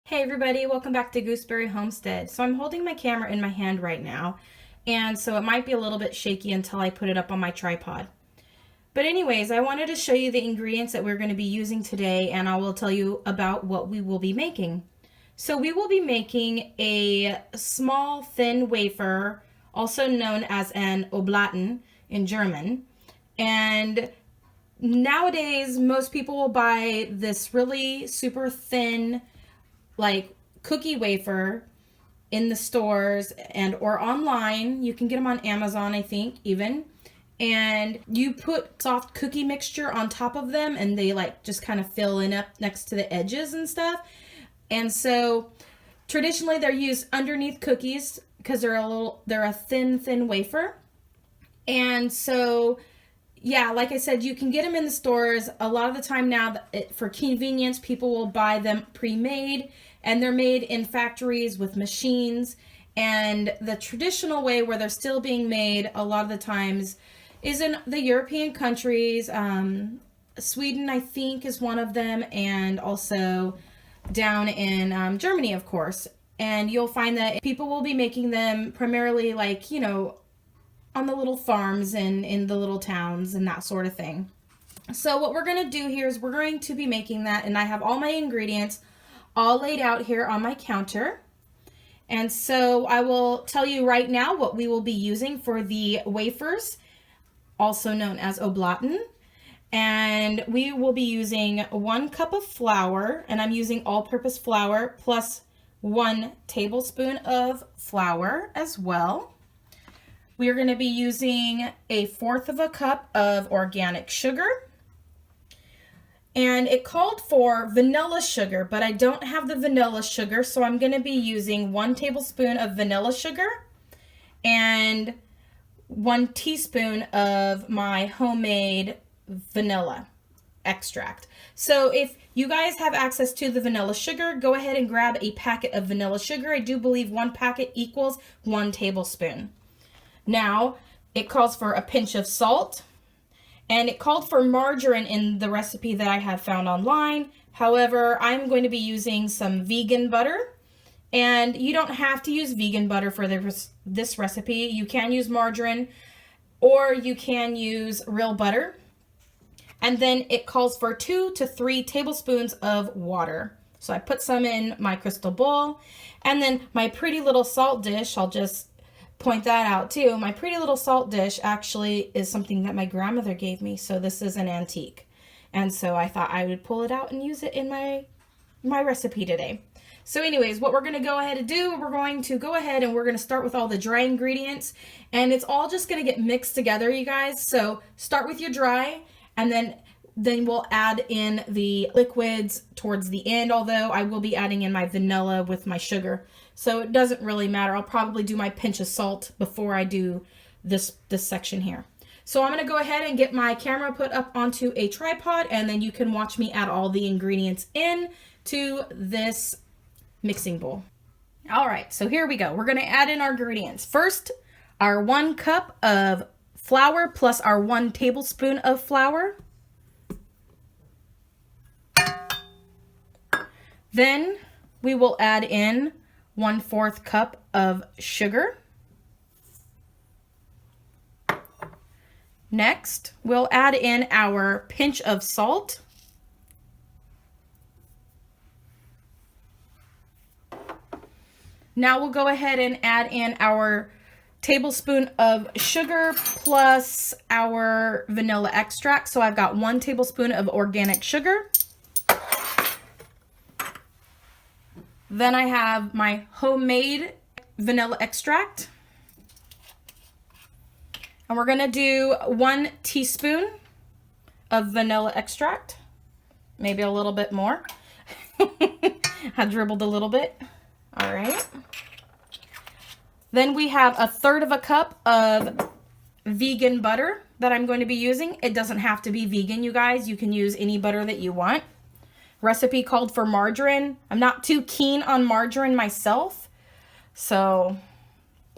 Hey everybody, welcome back to Gooseberry Homestead. So I'm holding my camera in my hand right now, and so it might be a little bit shaky until I put it up on my tripod. But anyways, I wanted to show you the ingredients that we're going to be using today, and I will tell you about what we will be making. So we will be making a small thin wafer, also known as an Oblaten in German. And nowadays, most people will buy this really super thin like cookie wafer in the stores and or online. You can get them on Amazon, I think, even. And you put soft cookie mixture on top of them and they like just kind of fill in up next to the edges and stuff. And so traditionally they're used underneath cookies because they're a thin wafer. And so yeah, like I said, you can get them in the stores. A lot of the time now, for convenience, people will buy them pre-made, and they're made in factories with machines. And the traditional way where they're still being made a lot of the times is in the European countries. Sweden, I think, is one of them, and also down in Germany, of course. And you'll find that people will be making them primarily like, you know, on the little farms and in the little towns and that sort of thing. So what we're going to do here is we're going to be making that, and I have all my ingredients all laid out here on my counter. And so I will tell you right now what we will be using for the wafers, also known as Oblaten. And we will be using 1 cup of flour, and I'm using all-purpose flour, plus 1 tablespoon of flour as well. We are going to be using 1/4 cup of organic sugar. And it called for vanilla sugar, but I don't have the vanilla sugar, so I'm going to be using 1 tablespoon of vanilla sugar and 1 teaspoon of my homemade vanilla extract. So if you guys have access to the vanilla sugar, go ahead and grab a packet of vanilla sugar. I do believe 1 packet equals 1 tablespoon. Now, it calls for a pinch of salt, and it called for margarine in the recipe that I had found online. However, I'm going to be using some vegan butter, and you don't have to use vegan butter for this recipe. You can use margarine, or you can use real butter. And then it calls for 2 to 3 tablespoons of water. So I put some in my crystal bowl, and then my pretty little salt dish, I'll just point that out too. My pretty little salt dish actually is something that my grandmother gave me, so this is an antique. And so I thought I would pull it out and use it in my recipe today. So anyways, what we're going to go ahead and do, we're going to start with all the dry ingredients, and it's all just going to get mixed together, you guys. So start with your dry, and then we'll add in the liquids towards the end, although I will be adding in my vanilla with my sugar. So it doesn't really matter. I'll probably do my pinch of salt before I do this section here. So I'm going to go ahead and get my camera put up onto a tripod, and then you can watch me add all the ingredients in to this mixing bowl. All right, so here we go. We're going to add in our ingredients. First, our 1 cup of flour plus our 1 tablespoon of flour. Then we will add in 1/4 cup of sugar. Next, we'll add in our pinch of salt. Now we'll go ahead and add in our tablespoon of sugar plus our vanilla extract. So I've got 1 tablespoon of organic sugar. Then I have my homemade vanilla extract. And we're going to do 1 teaspoon of vanilla extract. Maybe a little bit more. I dribbled a little bit. All right. Then we have 1/3 cup of vegan butter that I'm going to be using. It doesn't have to be vegan, you guys. You can use any butter that you want. Recipe called for margarine. I'm not too keen on margarine myself, but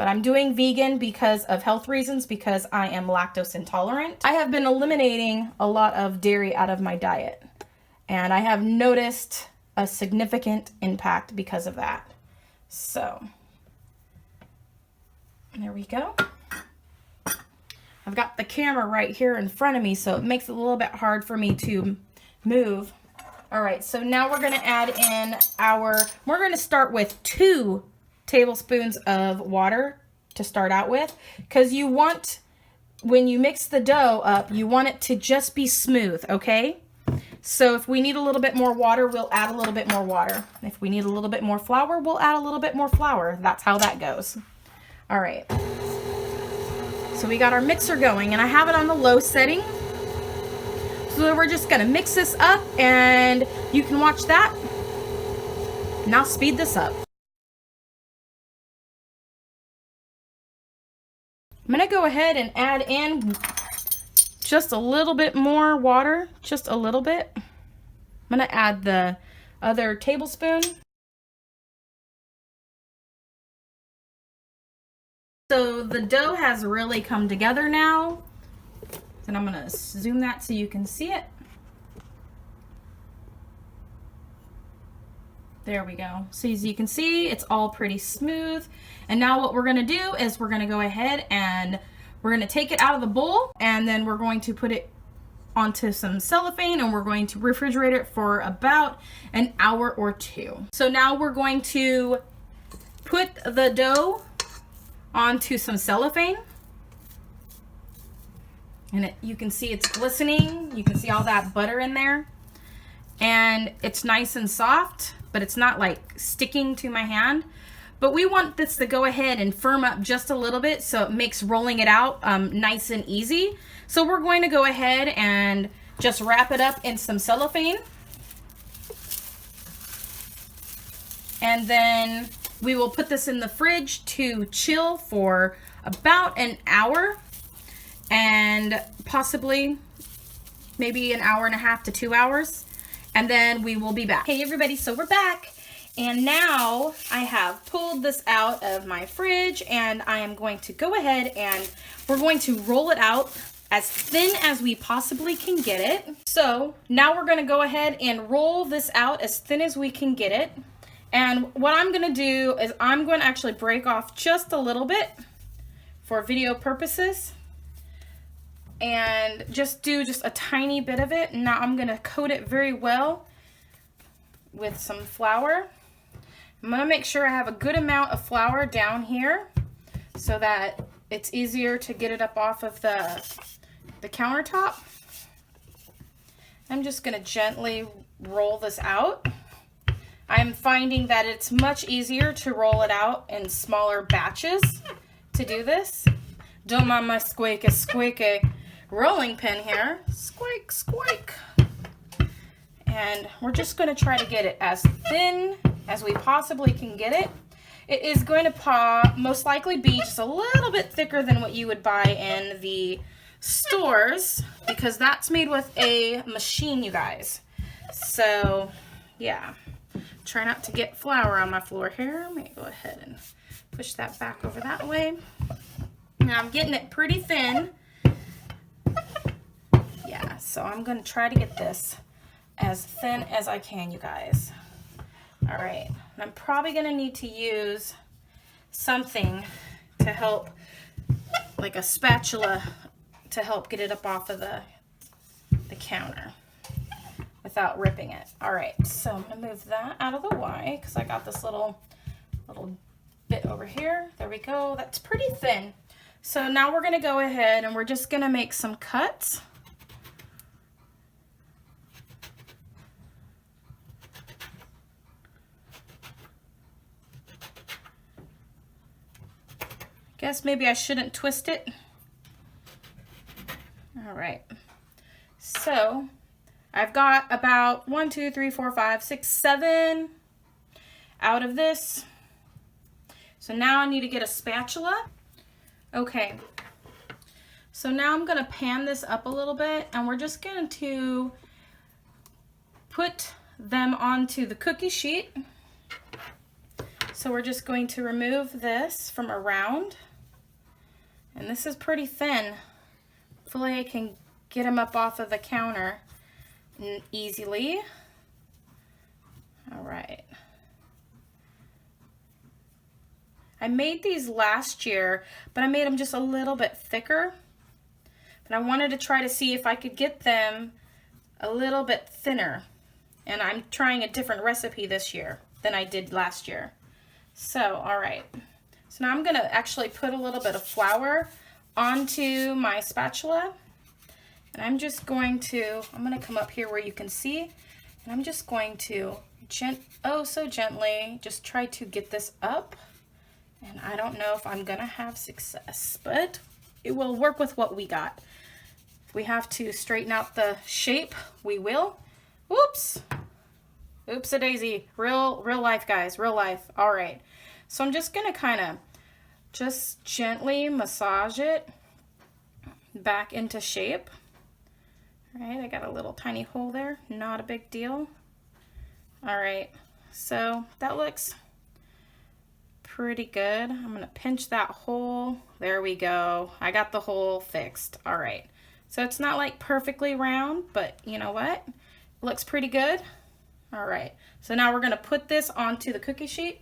I'm doing vegan because of health reasons, because I am lactose intolerant. I have been eliminating a lot of dairy out of my diet, and I have noticed a significant impact because of that. So there we go. I've got the camera right here in front of me, so it makes it a little bit hard for me to move. All right, so now we're going to add in we're going to start with 2 tablespoons of water to start out with, because you want, when you mix the dough up, you want it to just be smooth, okay? So if we need a little bit more water, we'll add a little bit more water. If we need a little bit more flour, we'll add a little bit more flour. That's how that goes. All right. So we got our mixer going, and I have it on the low setting. So we're just gonna mix this up, and you can watch that. Now speed this up. I'm gonna go ahead and add in just a little bit more water, just a little bit. I'm gonna add the other tablespoon. So the dough has really come together now. And I'm gonna zoom that so you can see it. There we go. So as you can see, it's all pretty smooth. And now what we're gonna do is we're gonna go ahead and we're gonna take it out of the bowl, and then we're going to put it onto some cellophane, and we're going to refrigerate it for about an hour or 2. So now we're going to put the dough onto some cellophane. And you can see it's glistening. You can see all that butter in there. And it's nice and soft, but it's not like sticking to my hand. But we want this to go ahead and firm up just a little bit, so it makes rolling it out nice and easy. So we're going to go ahead and just wrap it up in some cellophane. And then we will put this in the fridge to chill for about an hour. And possibly maybe an hour and a half to 2 hours, and then we will be back. Hey everybody, so we're back, and now I have pulled this out of my fridge, and I am going to go ahead and we're going to roll it out as thin as we possibly can get it. So now we're gonna go ahead and roll this out as thin as we can get it. And what I'm gonna do is I'm going to actually break off just a little bit for video purposes, and just do just a tiny bit of it. Now I'm gonna coat it very well with some flour. I'm gonna make sure I have a good amount of flour down here so that it's easier to get it up off of the countertop. I'm just gonna gently roll this out. I'm finding that it's much easier to roll it out in smaller batches to do this. Don't mind my squeaky rolling pin here. Squeak, squeak. And we're just going to try to get it as thin as we possibly can get it. It is going to most likely be just a little bit thicker than what you would buy in the stores, because that's made with a machine, you guys. So yeah, try not to get flour on my floor here. Let me go ahead and push that back over that way. Now I'm getting it pretty thin. Yeah, so I'm going to try to get this as thin as I can, you guys. All right, and I'm probably going to need to use something to help, like a spatula, to help get it up off of the counter without ripping it. All right, so I'm going to move that out of the way because I got this little bit over here. There we go. That's pretty thin. So now we're going to go ahead and we're just going to make some cuts. Guess maybe I shouldn't twist it. All right. So I've got about 1, 2, 3, 4, 5, 6, 7 out of this. So now I need to get a spatula. Okay. So now I'm going to pan this up a little bit, and we're just going to put them onto the cookie sheet. So we're just going to remove this from around. And this is pretty thin. Hopefully I can get them up off of the counter easily. All right. I made these last year, but I made them just a little bit thicker. But I wanted to try to see if I could get them a little bit thinner. And I'm trying a different recipe this year than I did last year. So, all right. So now I'm gonna actually put a little bit of flour onto my spatula. And I'm just going to, I'm gonna come up here where you can see, and I'm just going to so gently just try to get this up. And I don't know if I'm gonna have success, but it will work with what we got. If we have to straighten out the shape, we will. Whoops. Oops-a-daisy. Real life, guys, real life. All right. So I'm just gonna kind of just gently massage it back into shape. All right, I got a little tiny hole there. Not a big deal. All right, so that looks pretty good. I'm gonna pinch that hole. There we go. I got the hole fixed. All right. So it's not like perfectly round, but you know what? It looks pretty good. All right. So now we're gonna put this onto the cookie sheet.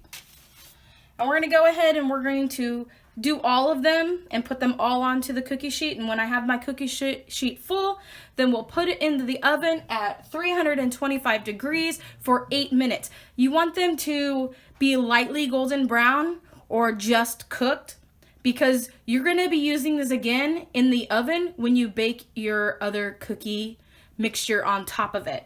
And we're gonna go ahead and we're going to do all of them and put them all onto the cookie sheet. And when I have my cookie sheet full, then we'll put it into the oven at 325 degrees for 8 minutes. You want them to be lightly golden brown or just cooked, because you're gonna be using this again in the oven when you bake your other cookie mixture on top of it.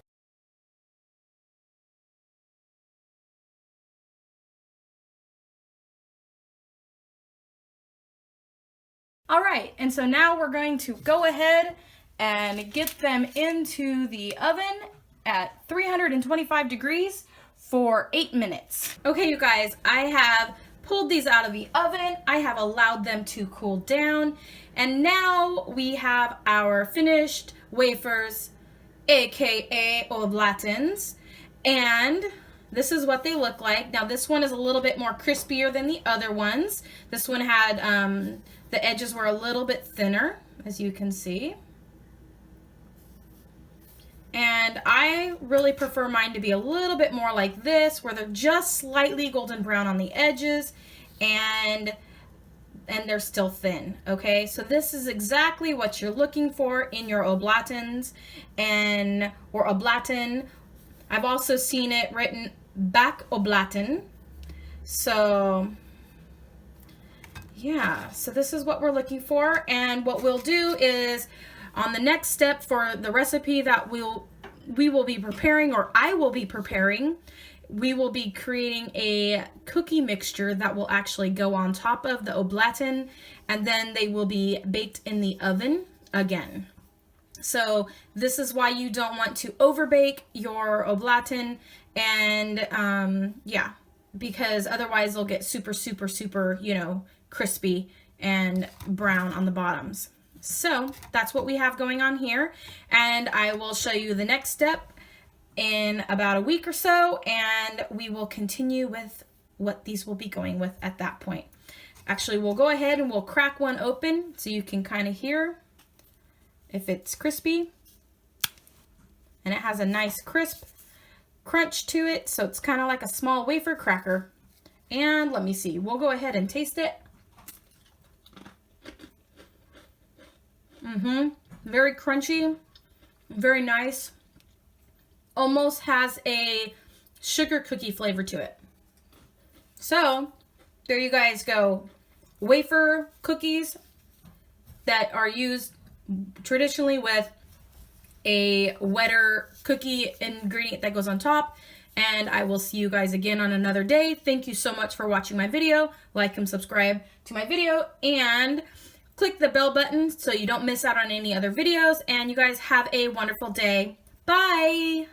All right, and so now we're going to go ahead and get them into the oven at 325 degrees for 8 minutes. Okay, you guys, I have pulled these out of the oven. I have allowed them to cool down, and now we have our finished wafers, aka Oblatens, and this is what they look like. Now this one is a little bit more crispier than the other ones. This one had the edges were a little bit thinner, as you can see. And I really prefer mine to be a little bit more like this, where they're just slightly golden brown on the edges and they're still thin, okay? So this is exactly what you're looking for in your Oblatens or Oblaten. I've also seen it written back Oblaten. So yeah, so this is what we're looking for. And what we'll do is on the next step for the recipe that we will be preparing, or I will be preparing, we will be creating a cookie mixture that will actually go on top of the Oblaten, and then they will be baked in the oven again. So this is why you don't want to overbake your Oblaten, and yeah, because otherwise they'll get super, you know, crispy and brown on the bottoms. So that's what we have going on here, and I will show you the next step in about a week or so, and we will continue with what these will be going with at that point. Actually, we'll go ahead and we'll crack one open so you can kind of hear if it's crispy, and it has a nice crisp crunch to it, so it's kind of like a small wafer cracker. And let me see, we'll go ahead and taste it. Very crunchy, very nice. Almost has a sugar cookie flavor to it. So there you guys go. Wafer cookies that are used traditionally with a wetter cookie ingredient that goes on top. And I will see you guys again on another day. Thank you so much for watching my video. Like and subscribe to my video, and click the bell button so you don't miss out on any other videos. And you guys have a wonderful day. Bye!